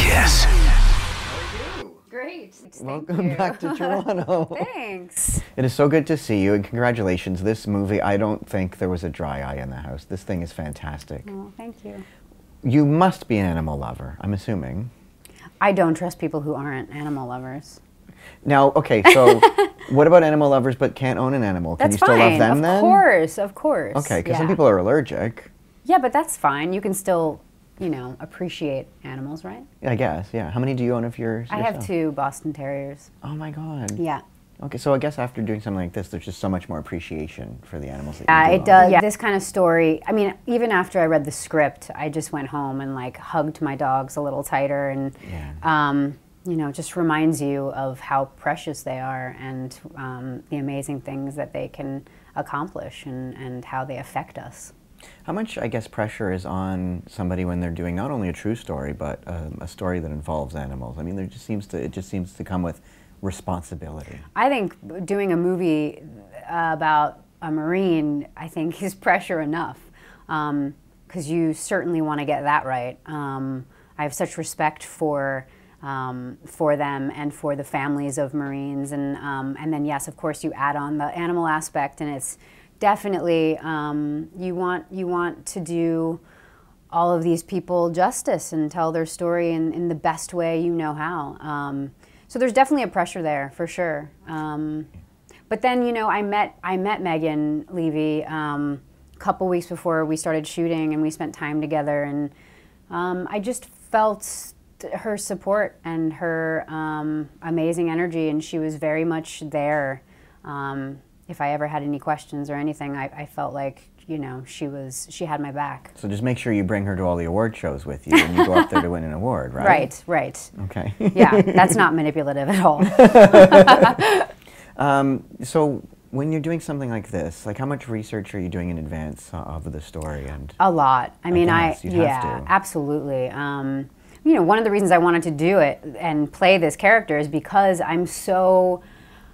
Kiss. Great. Welcome back to Toronto. Thanks. It is so good to see you, and congratulations. This movie, I don't think there was a dry eye in the house. This thing is fantastic. Oh, thank you. You must be an animal lover, I'm assuming. I don't trust people who aren't animal lovers. Now, okay, so what about animal lovers but can't own an animal? Can That's you still love fine. them Of then? course, of course. Okay, because yeah. some people are allergic. Yeah, but that's fine. You can still, you know, appreciate animals, right? I guess, yeah. How many do you own of yours? I have 2 Boston Terriers. Oh my God. Yeah. Okay, so I guess after doing something like this, there's just so much more appreciation for the animals that you do It own. does. Yeah. This kind of story, I mean, even after I read the script, I just went home and like hugged my dogs a little tighter and, you know, just reminds you of how precious they are and the amazing things that they can accomplish and how they affect us. How much, I guess, pressure is on somebody when they're doing not only a true story, but a story that involves animals? I mean, it just seems to come with responsibility. I think doing a movie about a Marine, I think, is pressure enough, because you certainly want to get that right. I have such respect for them and for the families of Marines, and then yes, of course, you add on the animal aspect, and it's definitely you want to do all of these people justice and tell their story in the best way you know how. So there's definitely a pressure there for sure. But then, you know, I met Megan Leavey a couple weeks before we started shooting, and we spent time together, and I just felt her support and her amazing energy, and she was very much there. If I ever had any questions or anything, I felt like, you know, she had my back. So just make sure you bring her to all the award shows with you and you go up there to win an award, right? Right, right. Okay. Yeah, that's not manipulative at all. So when you're doing something like this, like how much research are you doing in advance of the story? And a lot. I mean, yeah, absolutely. You know, one of the reasons I wanted to do it and play this character is because I'm so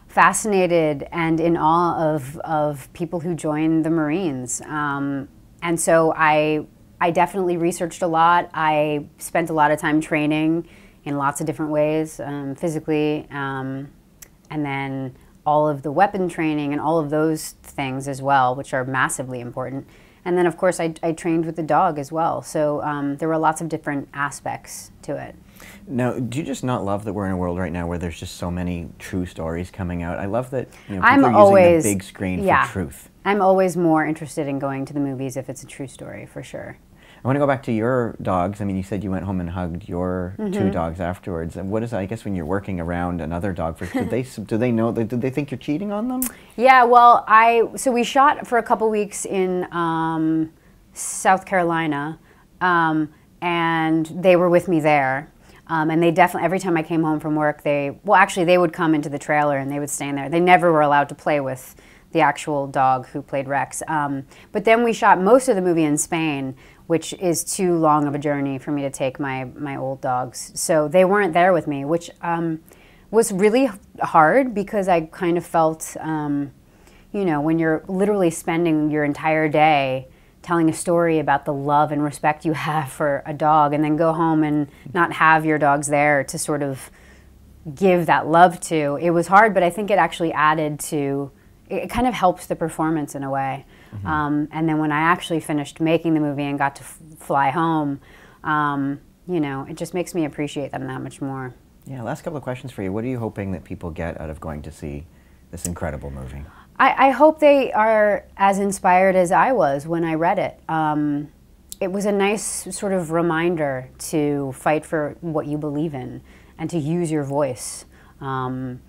fascinated and in awe of people who join the Marines. And so I definitely researched a lot. I spent a lot of time training in lots of different ways, physically, and then all of the weapon training and all of those things as well, which are massively important. And then, of course, I trained with the dog as well. So there were lots of different aspects to it. Now, do you just not love that we're in a world right now where there's just so many true stories coming out? I love that, you know, people are using the big screen for truth. I'm always more interested in going to the movies if it's a true story, for sure. I want to go back to your dogs. I mean, you said you went home and hugged your 2 dogs afterwards. And what is that, I guess, when you're working around another dog, do they know, do they think you're cheating on them? Yeah, well, so we shot for a couple weeks in South Carolina, and they were with me there. And they definitely, every time I came home from work, they would come into the trailer and they would stay in there. They never were allowed to play with the actual dog who played Rex. But then we shot most of the movie in Spain, which is too long of a journey for me to take my old dogs. So they weren't there with me, which was really hard because I kind of felt, you know, when you're literally spending your entire day telling a story about the love and respect you have for a dog, and then go home and not have your dogs there to sort of give that love to. It was hard, but I think it actually added to, it kind of helps the performance in a way. And then when I actually finished making the movie and got to fly home, you know, it just makes me appreciate them that much more. Yeah, last couple of questions for you. What are you hoping that people get out of going to see this incredible movie? I hope they are as inspired as I was when I read it. It was a nice sort of reminder to fight for what you believe in and to use your voice. And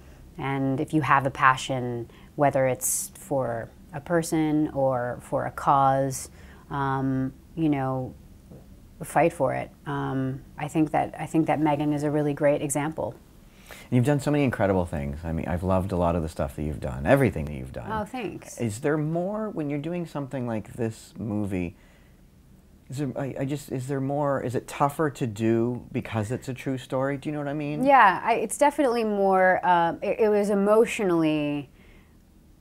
if you have a passion, whether it's for a person or for a cause, you know, fight for it. I think that Megan is a really great example. You've done so many incredible things. I mean, I've loved a lot of the stuff that you've done, everything that you've done. Oh, thanks. Is there more, when you're doing something like this movie, is it tougher to do because it's a true story? Do you know what I mean? Yeah, it's definitely more, it was emotionally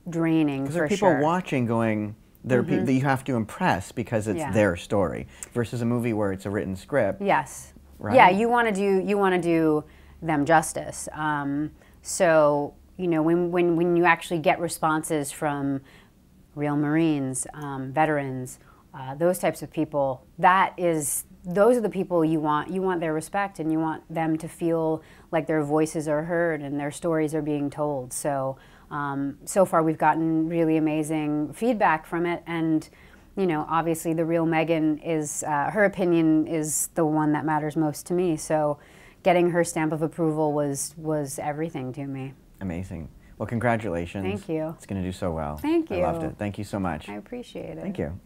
draining, for sure. Because there are people watching going, there are people that you have to impress because it's their story, versus a movie where it's a written script. Yes. right? Yeah, you want to do them justice. So you know, when you actually get responses from real Marines, veterans, those types of people, those are the people you want. You want their respect, and you want them to feel like their voices are heard and their stories are being told. So, so far we've gotten really amazing feedback from it, and you know, obviously the real Megan is, her opinion is the one that matters most to me. So, getting her stamp of approval was everything to me. Amazing. Well, congratulations. Thank you. It's going to do so well. Thank you. I loved it. Thank you so much. I appreciate it. Thank you.